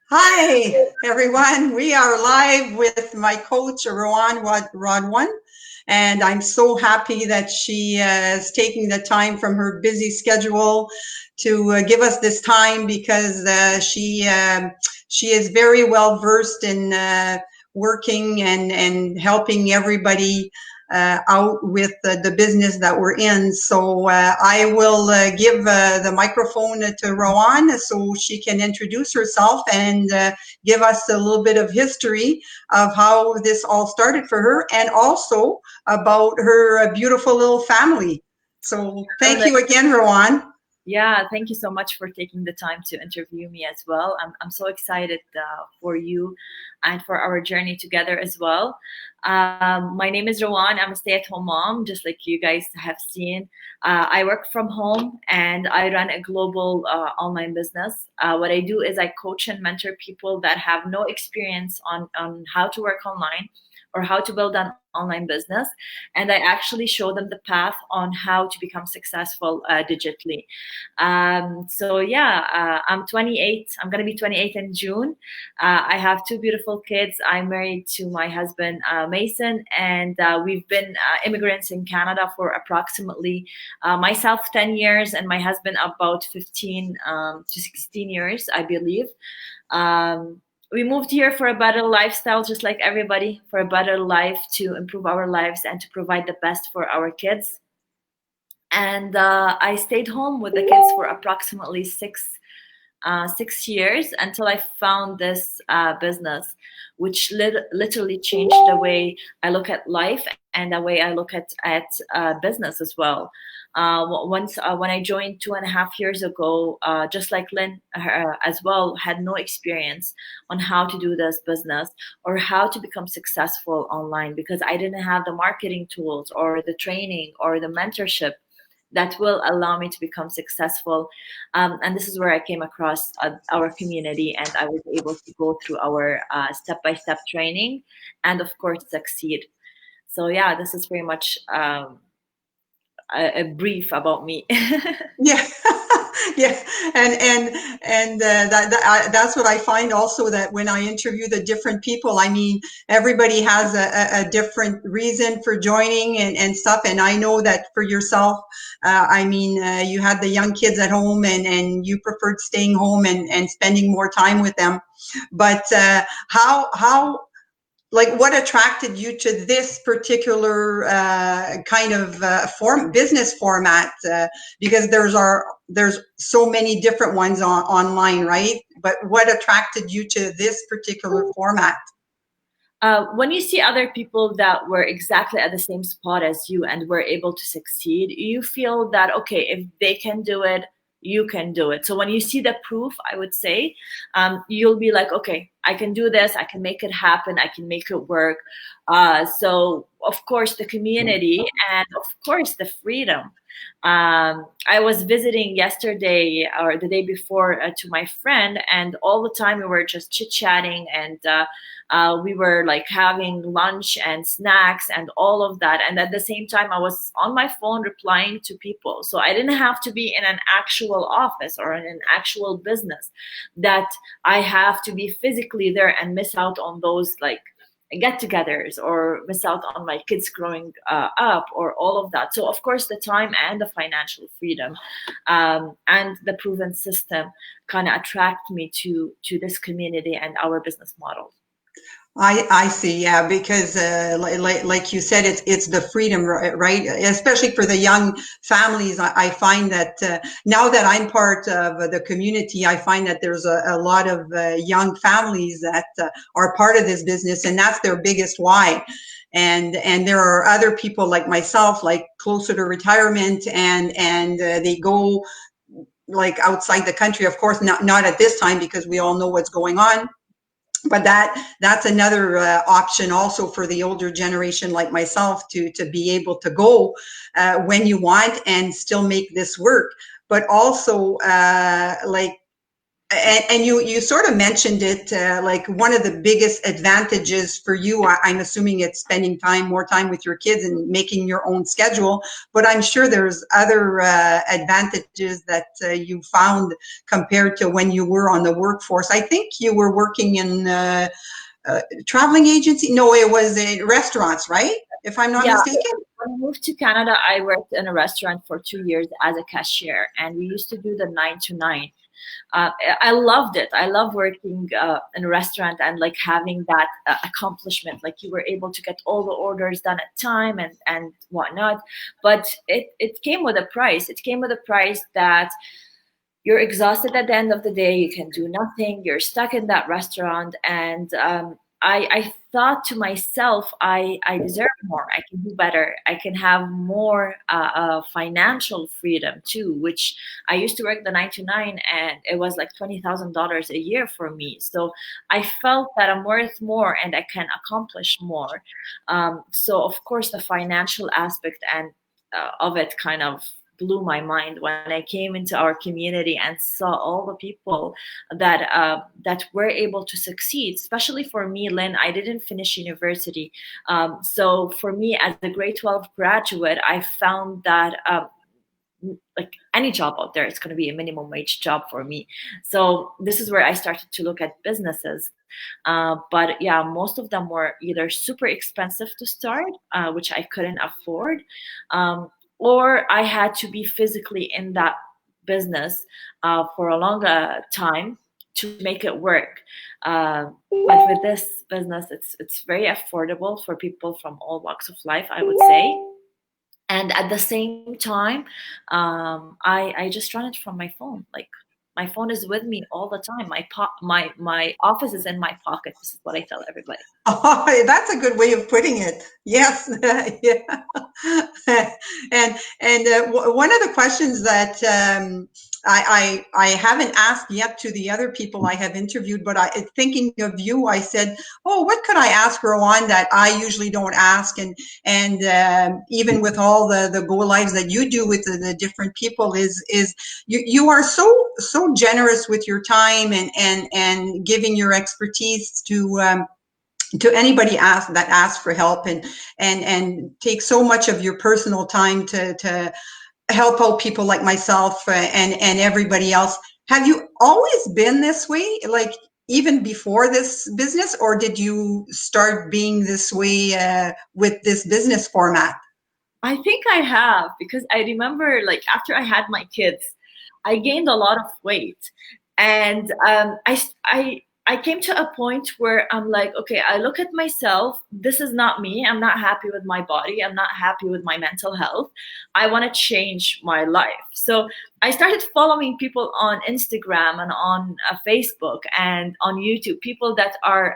Hi, everyone. We are live with my coach, Rawan, and I'm so happy that she is taking the time from her busy schedule to give us this time because she is very well versed in working and helping everybody out with the business that we're in. So I will give the microphone to Rowan so she can introduce herself and give us a little bit of history of how this all started for her and also about her beautiful little family. So thank you again, Rowan. Yeah, thank you so much for taking the time to interview me as well. I'm so excited for you and for our journey together as well. My name is Rawan. I'm a stay-at-home mom, just like you guys have seen. I work from home and I run a global online business. What I do is I coach and mentor people that have no experience on how to work online or how to build an online business. And I actually show them the path on how to become successful digitally. So yeah, I'm 28. I'm gonna be 28 in June. I have two beautiful kids. I'm married to my husband Mason, and we've been immigrants in Canada for approximately myself 10 years, and my husband about 15 to 16 years, I believe. We moved here for a better lifestyle, just like everybody, for a better life, to improve our lives and to provide the best for our kids. And I stayed home with the kids for approximately 6 years until I found this business, which literally changed the way I look at life and the way I look at business as well. Once when I joined 2.5 years ago, just like Lynn as well, had no experience on how to do this business or how to become successful online because I didn't have the marketing tools or the training or the mentorship that will allow me to become successful. And this is where I came across our community, and I was able to go through our step-by-step training and, of course, succeed. So, yeah, this is pretty much a brief about me. Yeah, yeah, and that's what I find also that when I interview the different people, I mean, everybody has a different reason for joining and stuff. And I know that for yourself, I mean, you had the young kids at home and you preferred staying home and spending more time with them. But how like what attracted you to this particular kind of business format because there's so many different ones online, right? But what attracted you to this particular format? When you see other people that were exactly at the same spot as you and were able to succeed, you feel that, okay, if they can do it, you can do it. So when you see the proof, I would say, you'll be like, okay, I can do this, I can make it happen, I can make it work. So, of course, the community and, of course, the freedom. I was visiting yesterday or the day before to my friend, and all the time we were just chit chatting and we were like having lunch and snacks and all of that. And at the same time, I was on my phone replying to people. So I didn't have to be in an actual office or in an actual business that I have to be physically there and miss out on those like get-togethers or miss out on my kids growing up or all of that. So of course the time and the financial freedom and the proven system kind of attract me to this community and our business model. I see, yeah, because like you said, it's the freedom, right? Especially for the young families. I find that now that I'm part of the community, I find that there's a lot of young families that are part of this business, and that's their biggest why. And there are other people like myself, like closer to retirement, and they go like outside the country. Of course, not at this time because we all know what's going on, but that's another option also for the older generation like myself to be able to go when you want and still make this work. But also like And you sort of mentioned it, like one of the biggest advantages for you, I'm assuming it's spending more time with your kids and making your own schedule, but I'm sure there's other advantages that you found compared to when you were on the workforce. I think you were working in traveling agency. No, it was in restaurants, right? If I'm not Yeah, mistaken. when I moved to Canada, I worked in a restaurant for 2 years as a cashier, and we used to do the 9 to 9. I loved it. I love working in a restaurant and like having that accomplishment. Like you were able to get all the orders done at time and whatnot. But it came with a price. It came with a price that you're exhausted at the end of the day. You can do nothing. You're stuck in that restaurant. And I thought to myself, I deserve more. I can do better. I can have more financial freedom too, which I used to work the 9 to 9 and it was like $20,000 a year for me. So I felt that I'm worth more and I can accomplish more. So of course the financial aspect and of it kind of blew my mind when I came into our community and saw all the people that were able to succeed. Especially for me, Lynn, I didn't finish university, so for me as a grade 12 graduate, I found that. Like any job out there, it's going to be a minimum wage job for me. So this is where I started to look at businesses. But yeah, most of them were either super expensive to start, which I couldn't afford, or I had to be physically in that business for a longer time to make it work. But with this business, it's very affordable for people from all walks of life, I would say. And at the same time, I just run it from my phone. Like my phone is with me all the time. My office is in my pocket. This is what I tell everybody. Oh, that's a good way of putting it. Yes, yeah. And one of the questions that I haven't asked yet to the other people I have interviewed, but thinking of you, I said, "Oh, what could I ask Rowan that I usually don't ask?" And even with all the go lives that you do with the different people, is you are so generous with your time and giving your expertise to anybody that asks for help and take so much of your personal time to help out people like myself and everybody else. Have you always been this way, like even before this business, or did you start being this way with this business format? I think I have, because I remember like after I had my kids, I gained a lot of weight, and I came to a point where I'm like, okay, I look at myself. This is not me. I'm not happy with my body. I'm not happy with my mental health. I want to change my life. So I started following people on Instagram and on Facebook and on YouTube, people that are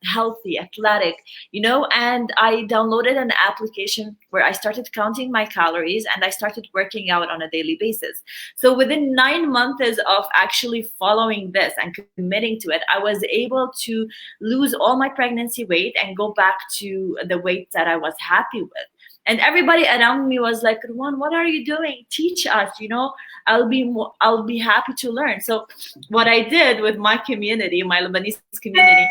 healthy, athletic, and I downloaded an application where I started counting my calories and I started working out on a daily basis. So within 9 months of actually following this and committing to it, I was able to lose all my pregnancy weight and go back to the weight that I was happy with. And everybody around me was like, Rawan, what are you doing? Teach us, I'll be happy to learn. So what I did with my community, my Lebanese community,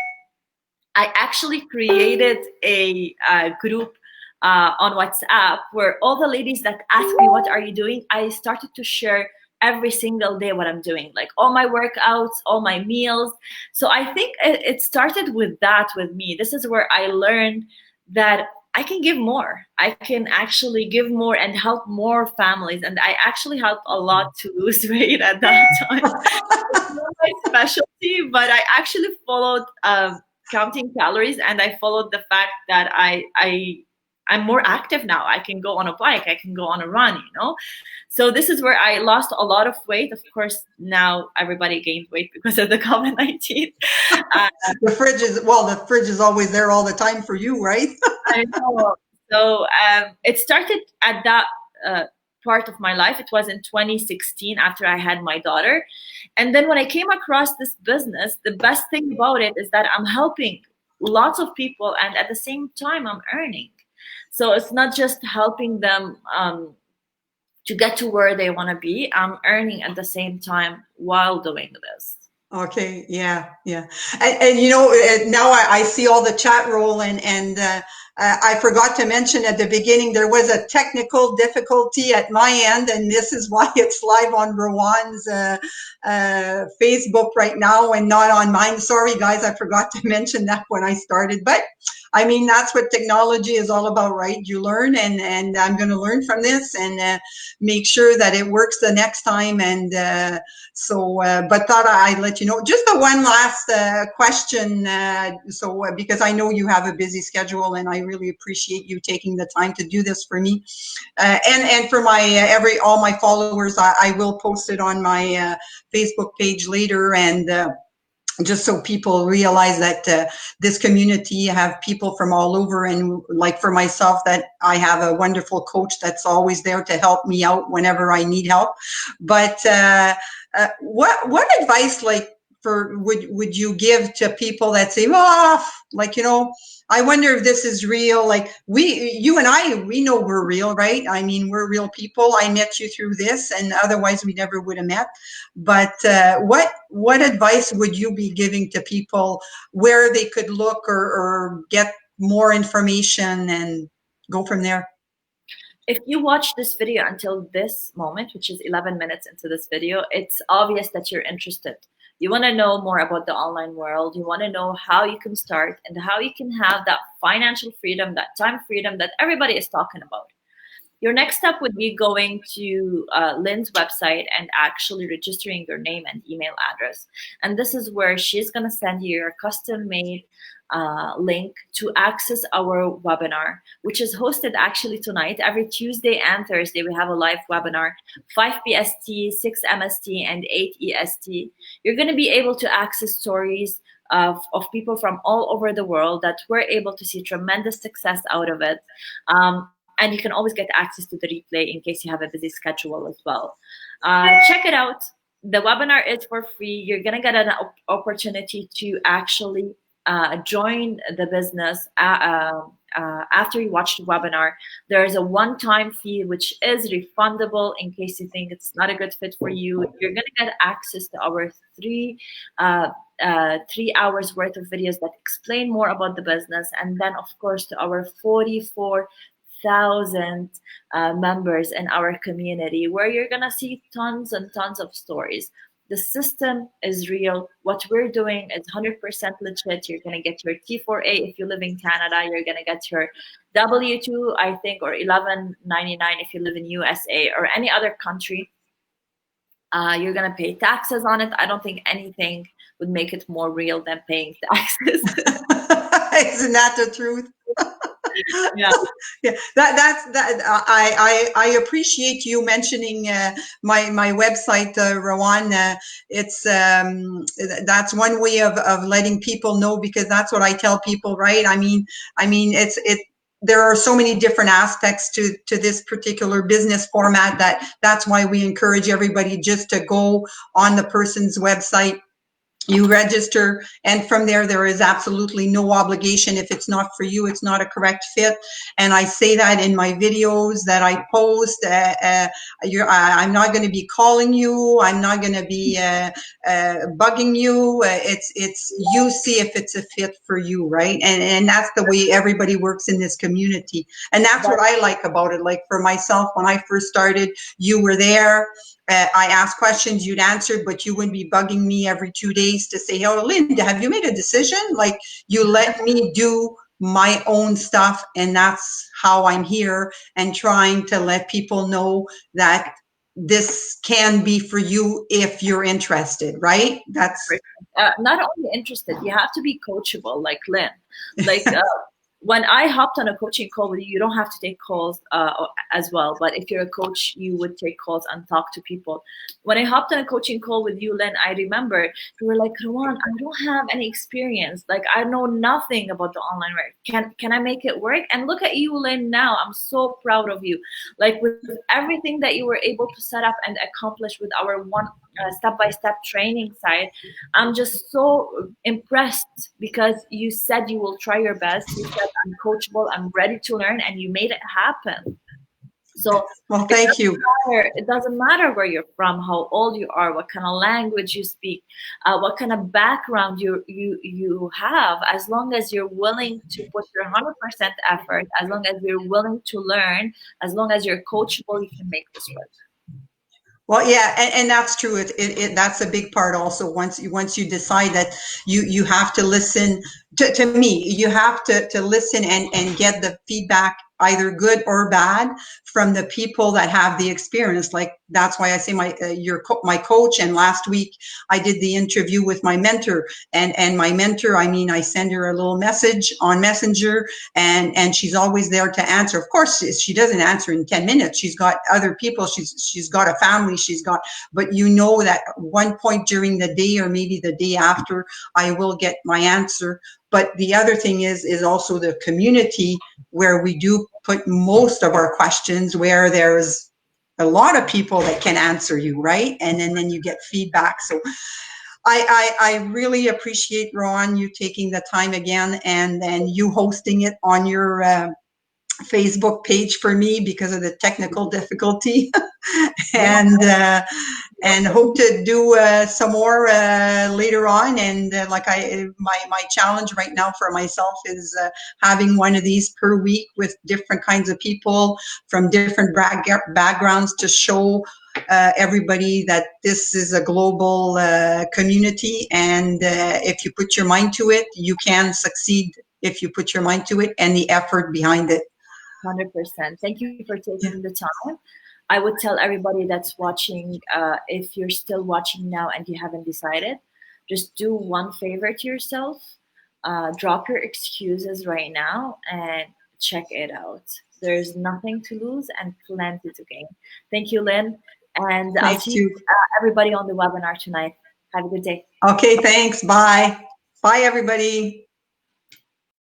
I actually created a group on WhatsApp where all the ladies that ask me, what are you doing? I started to share every single day what I'm doing, like all my workouts, all my meals. So I think it started with that with me. This is where I learned that I can give more. I can actually give more and help more families. And I actually helped a lot to lose weight at that time. It's not my specialty, but I actually followed counting calories, and I followed the fact that I'm more active now. I can go on a bike, I can go on a run. So this is where I lost a lot of weight. Of course, now everybody gained weight because of the COVID-19. The fridge is always there all the time for you, right? I know. So it started at that part of my life. It was in 2016 after I had my daughter. And then when I came across this business, the best thing about it is that I'm helping lots of people and at the same time I'm earning. So it's not just helping them to get to where they want to be. I'm earning at the same time while doing this. Okay, yeah, yeah. And now I see all the chat roll and I forgot to mention at the beginning there was a technical difficulty at my end, and this is why it's live on Rawan's Facebook right now and not on mine. Sorry, guys, I forgot to mention that when I started. But I mean, that's what technology is all about, right? You learn, and I'm going to learn from this and make sure that it works the next time. But thought I'd let you know. Just the one last question. Because I know you have a busy schedule, and I really appreciate you taking the time to do this for me, and for my all my followers. I will post it on my Facebook page later, and just so people realize that this community have people from all over, and like for myself, that I have a wonderful coach that's always there to help me out whenever I need help. But what advice, like, for would you give to people that say, oh, like, I wonder if this is real? Like, you and I, we know we're real, right? I mean, we're real people. I met you through this, and otherwise we never would have met. But what advice would you be giving to people where they could look or get more information and go from there? If you watch this video until this moment, which is 11 minutes into this video, it's obvious that you're interested. You want to know more about the online world. You want to know how you can start and how you can have that financial freedom, that time freedom that everybody is talking about. Your next step would be going to Lynn's website and actually registering your name and email address. And this is where she's going to send you your custom-made link to access our webinar, which is hosted actually tonight. Every Tuesday and Thursday, we have a live webinar, 5 PST, 6 MST, and 8 EST. You're going to be able to access stories of people from all over the world that were able to see tremendous success out of it. And you can always get access to the replay in case you have a busy schedule as well. Check it out. The webinar is for free. You're going to get an opportunity to actually join the business after you watch the webinar. There is a one-time fee, which is refundable in case you think it's not a good fit for you. You're going to get access to our 3 hours worth of videos that explain more about the business. And then, of course, to our 44,000 members in our community, where you're gonna see tons and tons of stories. The system is real. What we're doing is 100% legit. You're gonna get your T4A if you live in Canada. You're gonna get your W2, I think, or 1199 if you live in USA or any other country. You're gonna pay taxes on it. I don't think anything would make it more real than paying taxes. Isn't that the truth? Yeah. Yeah, I appreciate you mentioning my website, Rawan. It's that's one way of letting people know, because that's what I tell people, right? I mean, there are so many different aspects to this particular business format that's why we encourage everybody just to go on the person's website. You register, and from there is absolutely no obligation. If it's not for you, it's not a correct fit. And I say that in my videos that I post. I'm not going to be calling you. I'm not going to be bugging you. It's you see if it's a fit for you, right? And that's the way everybody works in this community. And that's what I like about it. Like, for myself, when I first started, you were there. I asked questions, you'd answer, but you wouldn't be bugging me every 2 days to say, oh, Linda, have you made a decision? Like, you let me do my own stuff, and that's how I'm here, and trying to let people know that this can be for you if you're interested, right? That's not only interested, you have to be coachable, like Lynn. Like when I hopped on a coaching call with you, you don't have to take calls as well. But if you're a coach, you would take calls and talk to people. When I hopped on a coaching call with you, Lynn, I remember you were like, Rawan, I don't have any experience. Like, I know nothing about the online work. Can I make it work? And look at you, Lynn, now. I'm so proud of you. Like, with everything that you were able to set up and accomplish with our one step-by-step training side, I'm just so impressed, because you said you will try your best. You said, I'm coachable, I'm ready to learn, and you made it happen. So Well, it thank doesn't you. matter. It doesn't matter where you're from, how old you are, what kind of language you speak, what kind of background you have. As long as you're willing to put your 100% effort, as long as you're willing to learn, as long as you're coachable, you can make this work. Well, yeah, and that's true. That's a big part also. Once you decide that you have to listen to me, you have to listen and get the feedback, either good or bad, from the people that have the experience. Like that's why I say my coach. And last week I did the interview with my mentor, and my mentor. I mean, I send her a little message on Messenger, and she's always there to answer. Of course, she doesn't answer in 10 minutes. She's got other people. She's got a family. But you know that at one point during the day, or maybe the day after, I will get my answer. But the other thing is also the community, where we do put most of our questions, where there's a lot of people that can answer you, right? And then you get feedback. So I really appreciate, Ron, you taking the time again, and then you hosting it on your Facebook page for me because of the technical difficulty. Yeah, and welcome. hope to do some more later on. And my challenge right now for myself is having one of these per week with different kinds of people from different backgrounds, to show everybody that this is a global community, and if you put your mind to it, you can succeed, if you put your mind to it and the effort behind it. 100%. Thank you for taking Yeah. the time. I would tell everybody that's watching, if you're still watching now and you haven't decided, just do one favor to yourself. Drop your excuses right now and check it out. There's nothing to lose and plenty to gain. Thank you, Lynn. And I'll Thank see you. everybody on the webinar tonight. Have a good day. Okay, thanks. Bye. Bye, everybody.